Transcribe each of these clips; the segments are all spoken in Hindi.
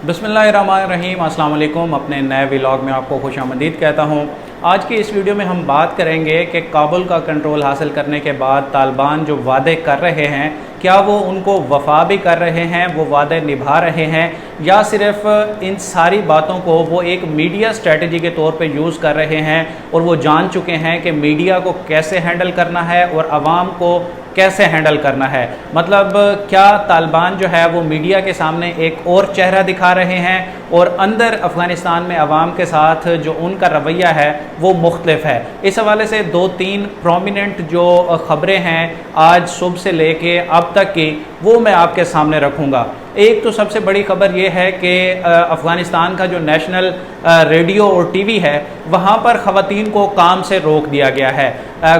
बिस्मिल्लाहिर्रहमानिर्रहीम, अस्सलाम वालेकुम। अपने नए व्लॉग में आपको खुशामदीद कहता हूँ। आज की इस वीडियो में हम बात करेंगे कि काबुल का कंट्रोल हासिल करने के बाद तालिबान जो वादे कर रहे हैं, क्या वो उनको वफा भी कर रहे हैं, वो वादे निभा रहे हैं, या सिर्फ इन सारी बातों को वो एक मीडिया स्ट्रेटजी के तौर पे यूज़ कर रहे हैं और वो जान चुके हैं कि मीडिया को कैसे हैंडल करना है और आवाम को कैसे हैंडल करना है। मतलब क्या तालिबान जो है वो मीडिया के सामने एक और चेहरा दिखा रहे हैं और अंदर अफ़गानिस्तान में आवाम के साथ जो उनका रवैया है वो मुख्तलिफ है। इस हवाले से दो तीन प्रोमिनेंट जो ख़बरें हैं आज सुबह से लेके अब तक की, वो मैं आपके सामने रखूँगा। एक तो सबसे बड़ी खबर ये है कि अफ़गानिस्तान का जो नेशनल रेडियो और टीवी है वहाँ पर ख़वातीन को काम से रोक दिया गया है।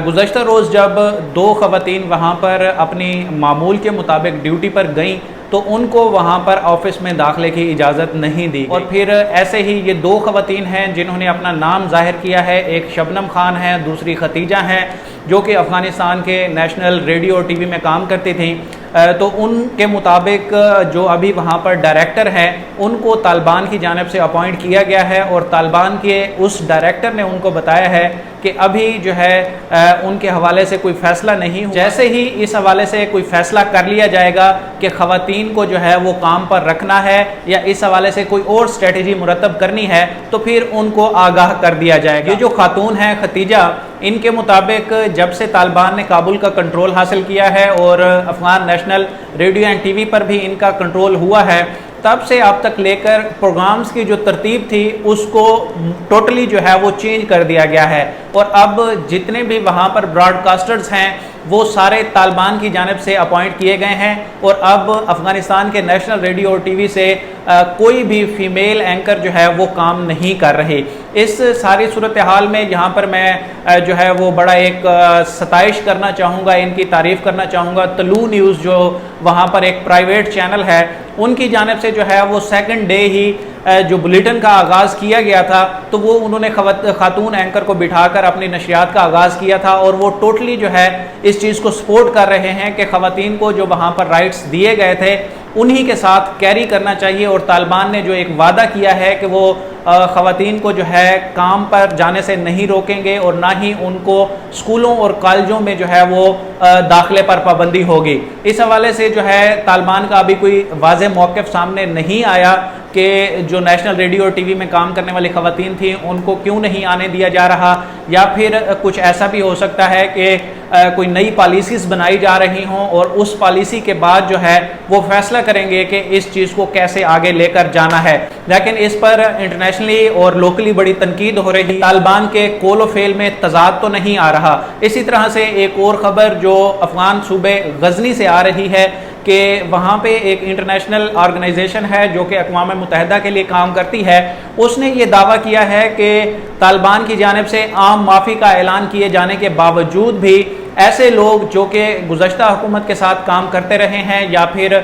गुज़श्ता रोज़ जब दो ख़वातीन वहाँ पर अपनी मामूल के मुताबिक ड्यूटी पर गईं तो उनको वहाँ पर ऑफिस में दाखिले की इजाज़त नहीं दी। और फिर ऐसे ही ये दो ख़वातीन हैं जिन्होंने अपना नाम ज़ाहिर किया है। एक शबनम खान है, दूसरी खतीजा हैं, जो कि अफ़गानिस्तान के नेशनल रेडियो और टीवी में काम करती थी। तो उनके मुताबिक जो अभी वहाँ पर डायरेक्टर हैं उनको तालिबान की जानिब से अपॉइंट किया गया है और तालिबान के उस डायरेक्टर ने उनको बताया है कि अभी जो है उनके हवाले से कोई फ़ैसला नहीं हुआ। जैसे ही इस हवाले से कोई फ़ैसला कर लिया जाएगा कि ख़वातीन को जो है वो काम पर रखना है या इस हवाले से कोई और स्ट्रेटजी मुरतब करनी है तो फिर उनको आगाह कर दिया जाएगा। ये जो खातून है खतीजा, इनके मुताबिक जब से तालिबान ने काबुल का कंट्रोल हासिल किया है और Afghan national radio and TV पर भी इनका कंट्रोल हुआ है, तब से अब तक लेकर प्रोग्राम्स की जो तरतीब थी उसको टोटली जो है वो चेंज कर दिया गया है। और अब जितने भी वहाँ पर ब्रॉडकास्टर्स हैं वो सारे तालिबान की जानिब से अपॉइंट किए गए हैं और अब अफ़गानिस्तान के नेशनल रेडियो और टीवी से कोई भी फ़ीमेल एंकर जो है वो काम नहीं कर रही। इस सारी सूरत हाल में यहाँ पर मैं जो है वो बड़ा एक सताइश करना चाहूँगा, इनकी तारीफ़ करना चाहूँगा। तलू न्यूज़ जो वहाँ पर एक प्राइवेट चैनल है, उनकी जानिब से जो है वो सेकंड डे ही जो बुलेटिन का आगाज़ किया गया था तो वो उन्होंने खातून एंकर को बिठाकर अपनी नशियात का आगाज़ किया था और वो टोटली जो है इस चीज़ को सपोर्ट कर रहे हैं कि ख़वातीन को जो वहाँ पर राइट्स दिए गए थे उन्हीं के साथ कैरी करना चाहिए। और तालिबान ने जो एक वादा किया है कि वो ख़वातीन को जो है काम पर जाने से नहीं रोकेंगे और ना ही उनको स्कूलों और कॉलेजों में जो है वो दाखिले पर पाबंदी होगी। इस हवाले से जो है तालिबान का अभी कोई वाज़े मौक़िफ़ सामने नहीं आया कि जो नेशनल रेडियो और टीवी में काम करने वाली ख़वातीन थी उनको क्यों नहीं आने दिया जा रहा, या फिर कुछ ऐसा भी हो सकता है कि कोई नई पॉलिसीज़ बनाई जा रही हों और उस पॉलिसी के बाद जो है वो फैसला करेंगे कि इस चीज़ को कैसे आगे लेकर जाना है। लेकिन इस पर इंटरनेशनली और लोकली बड़ी तनकीद हो रही। तालिबान के कोल फेल में तजाद तो नहीं आ रहा। इसी तरह से एक और ख़बर जो अफ़गान सूबे गज़नी से आ रही है कि वहाँ पे एक इंटरनेशनल ऑर्गेनाइजेशन है जो कि अक़वाम मुत्तहिदा के लिए काम करती है, उसने ये दावा किया है कि तालिबान की जानिब से आम माफ़ी का ऐलान किए जाने के बावजूद भी ऐसे लोग जो कि गुज़श्ता हुकूमत के साथ काम करते रहे हैं या फिर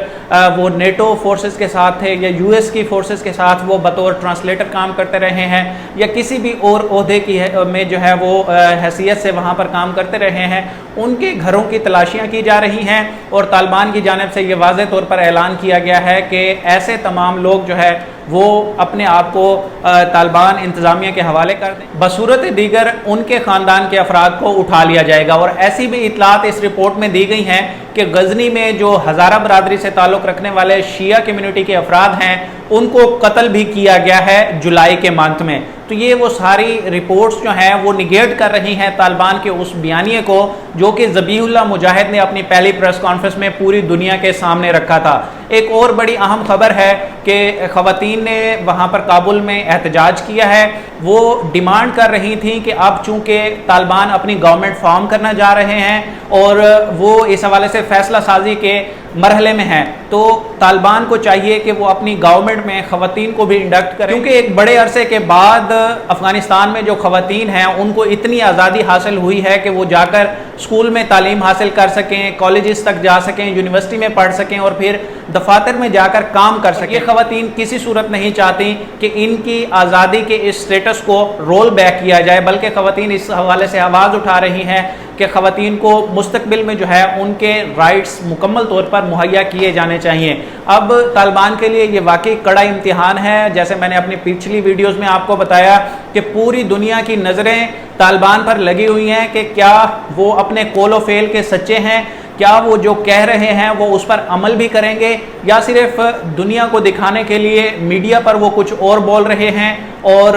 वो नेटो फोर्सेस के साथ थे या यूएस की फोर्सेस के साथ वो बतौर ट्रांसलेटर काम करते रहे हैं या किसी भी और ओहदे की में जो है वो हैसियत से वहाँ पर काम करते रहे हैं, उनके घरों की तलाशियाँ की जा रही हैं। और तालिबान की जानिब से ये वाज़े तौर पर ऐलान किया गया है कि ऐसे तमाम लोग जो है वो अपने आप को तालिबान इंतज़ामिया के हवाले कर दें, बसूरत दीगर उनके ख़ानदान के अफराद को उठा लिया जाएगा। और ऐसी भी इतलात इस रिपोर्ट में दी गई हैं कि गज़नी में जो हज़ारा बरादरी से ताल्लुक़ रखने वाले शिया कम्युनिटी के अफराद हैं उनको कत्ल भी किया गया है जुलाई के मंथ में। तो ये वो सारी रिपोर्ट्स जो हैं वो निगेट कर रही हैं तालिबान के उस बयानिए को जो कि ज़बीहुल्लाह मुजाहिद ने अपनी पहली प्रेस कॉन्फ्रेंस में पूरी दुनिया के सामने रखा था। एक और बड़ी अहम खबर है कि ख़वातीन ने वहाँ पर काबुल में एहतजाज किया है। वो डिमांड कर रही थी कि अब चूँकि तालिबान अपनी गवर्नमेंट फॉर्म करना जा रहे हैं और वो इस हवाले से फ़ैसला साजी के मरहले में हैं, तो तालिबान को चाहिए कि वो अपनी गवर्नमेंट में ख़वातीन को भी इंडक्ट करें, क्योंकि एक बड़े अरसे के बाद अफ़गानिस्तान में जो ख़वातीन हैं उनको इतनी आज़ादी हासिल हुई है कि वो जाकर स्कूल में तालीम हासिल कर सकें, कॉलेजेस तक जा सकें, यूनिवर्सिटी में पढ़ सकें और फिर दफातर में जाकर काम कर सकें। ये ख़वातीन किसी सूरत नहीं चाहती कि इनकी आज़ादी के इस स्टेटस को रोल बैक किया जाए, बल्कि ख़वातीन इस हवाले से आवाज़ उठा रही हैं कि ख़वातीन को मुस्तकबिल में जो है उनके राइट्स मुकम्मल तौर पर मुहैया किए जाने चाहिए। अब तालिबान के लिए ये वाकई कड़ा इम्तिहान है। जैसे मैंने अपनी पिछली वीडियोज़ में आपको बताया कि पूरी दुनिया की नज़रें तालिबान पर लगी हुई हैं कि क्या वो अपने कौलो फेल के सच्चे हैं, क्या वो जो कह रहे हैं वो उस पर अमल भी करेंगे, या सिर्फ दुनिया को दिखाने के लिए मीडिया पर वो कुछ और बोल रहे हैं और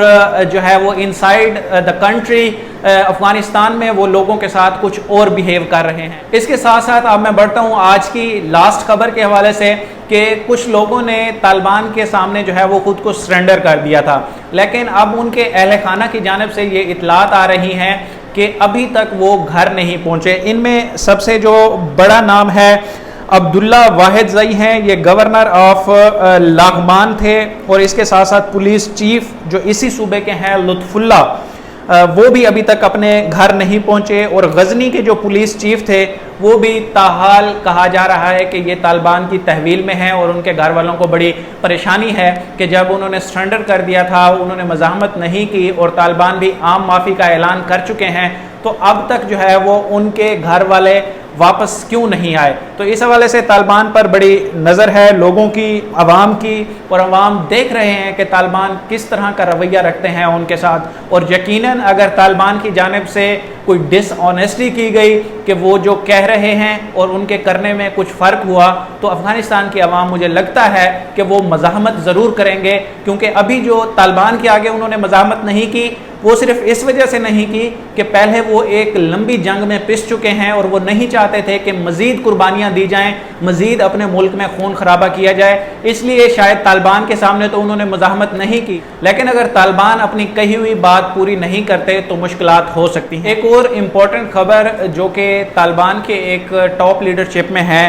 जो है वो इनसाइड द कंट्री अफगानिस्तान में वो लोगों के साथ कुछ और बिहेव कर रहे हैं। इसके साथ साथ अब मैं बढ़ता हूँ आज की लास्ट खबर के हवाले से कि कुछ लोगों ने तालिबान के सामने जो है वो खुद को सरेंडर कर दिया था, लेकिन अब उनके अहल खाना की जानिब से ये इतलात आ रही हैं कि अभी तक वो घर नहीं पहुंचे। इनमें सबसे जो बड़ा नाम है अब्दुल्ला वाहिद ज़ई हैं, ये गवर्नर ऑफ लागमान थे, और इसके साथ साथ पुलिस चीफ जो इसी सूबे के हैं लुत्फुल्ला, वो भी अभी तक अपने घर नहीं पहुंचे। और गजनी के जो पुलिस चीफ थे वो भी ताहाल कहा जा रहा है कि ये तालिबान की तहवील में है और उनके घर वालों को बड़ी परेशानी है कि जब उन्होंने सरेंडर कर दिया था उन्होंने मज़ाहमत नहीं की और तालिबान भी आम माफ़ी का ऐलान कर चुके हैं, तो अब तक जो है वो उनके घर वाले वापस क्यों नहीं आए। तो इस हवाले से तालिबान पर बड़ी नज़र है लोगों की, अवाम की, और अवाम देख रहे हैं कि तालिबान किस तरह का रवैया रखते हैं उनके साथ। और यकीनन अगर तालिबान की जानिब से कोई डिसऑनेस्टी की गई कि वो जो कह रहे हैं और उनके करने में कुछ फ़र्क हुआ, तो अफ़गानिस्तान की अवाम मुझे लगता है कि वो मज़ाहमत ज़रूर करेंगे, क्योंकि अभी जो तालिबान के आगे उन्होंने मज़ाहमत नहीं की वो सिर्फ इस वजह से नहीं की कि पहले वो एक लंबी जंग में पिस चुके हैं और वो नहीं चाहते थे कि मज़ीद कुर्बानियाँ दी जाएँ, मज़ीद अपने मुल्क में खून खराबा किया जाए, इसलिए शायद तालिबान के सामने तो उन्होंने मज़ाहमत नहीं की। लेकिन अगर तालिबान अपनी कही हुई बात पूरी नहीं करते तो मुश्किलात हो सकती हैं। एक और इम्पॉर्टेंट खबर जो कि तालिबान के एक टॉप लीडरशिप में है,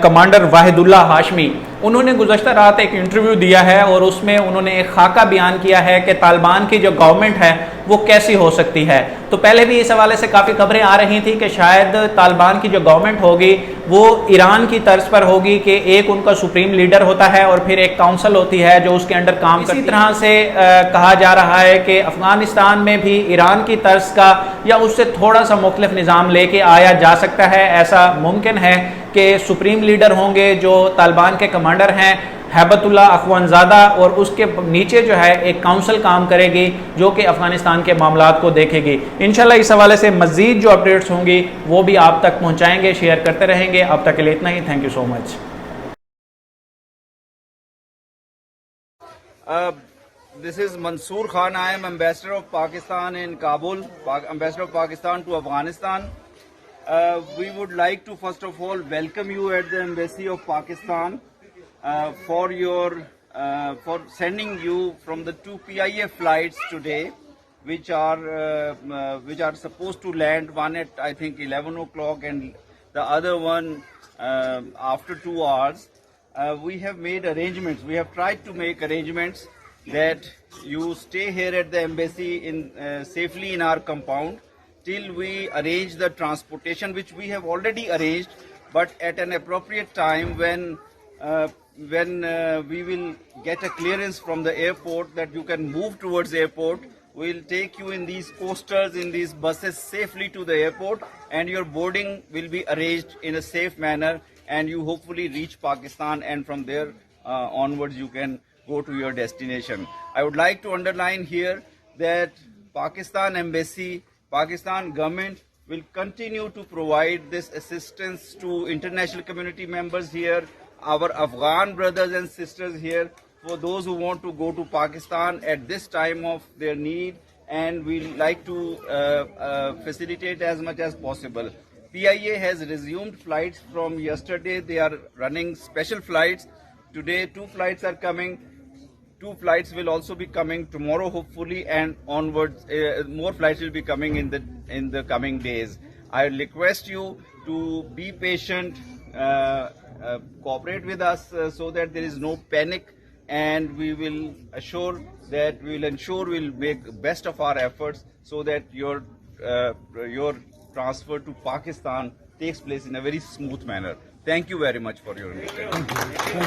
कमांडर वाहिदुल्ला हाशमी, उन्होंने गुज़श्ता रात एक इंटरव्यू दिया है और उसमें उन्होंने एक खाका बयान किया है कि तालिबान की जो गवर्नमेंट है वो कैसी हो सकती है। तो पहले भी इस हवाले से काफ़ी खबरें आ रही थी कि शायद तालिबान की जो गवर्नमेंट होगी वो ईरान की तर्ज पर होगी कि एक उनका सुप्रीम लीडर होता है और फिर एक काउंसिल होती है जो उसके अंडर काम करती है। इसी तरह से कहा जा रहा है कि अफगानिस्तान में भी ईरान की तर्ज का या उससे थोड़ा सा मुख्तलिफ निज़ाम लेके आया जा सकता है। ऐसा मुमकिन है कि सुप्रीम लीडर होंगे जो तालिबान के कमांडर हैं हैबतुल्ला अखवंजादा, और उसके नीचे जो है एक काउंसिल काम करेगी जो कि अफगानिस्तान के मामलात को देखेगी। इंशाल्लाह इस हवाले से मज़ीद जो अपडेट्स होंगी वो भी आप तक पहुंचाएंगे, शेयर करते रहेंगे। अब तक के लिए इतना ही। Thank you so much. This is Mansoor Khan. I am Ambassador of Pakistan in Kabul, Ambassador of Pakistan to Afghanistan. We would like to first of all welcome you at the Embassy of Pakistan for sending you from the two PIA flights today, which are supposed to land, one at I think 11 o'clock and the other one after 2 hours. We have made arrangements. We have tried to make arrangements that you stay here at the embassy safely in our compound till we arrange the transportation, which we have already arranged, but at an appropriate time when we will get a clearance from the airport that you can move towards the airport. We'll take you in these coasters, in these buses safely to the airport, and your boarding will be arranged in a safe manner, and you hopefully reach Pakistan, and from there onwards you can go to your destination. I would like to underline here that Pakistan Embassy, Pakistan government will continue to provide this assistance to international community members here, our Afghan brothers and sisters here, for those who want to go to Pakistan at this time of their need, and we like to facilitate as much as possible. PIA has resumed flights from yesterday. They are running special flights. Today 2 flights are coming. 2 flights will also be coming tomorrow hopefully, and onwards more flights will be coming in the coming days. I request you to be patient, cooperate with us so that there is no panic, and we will ensure we'll make best of our efforts so that your transfer to Pakistan takes place in a very smooth manner. Thank you very much for your understanding.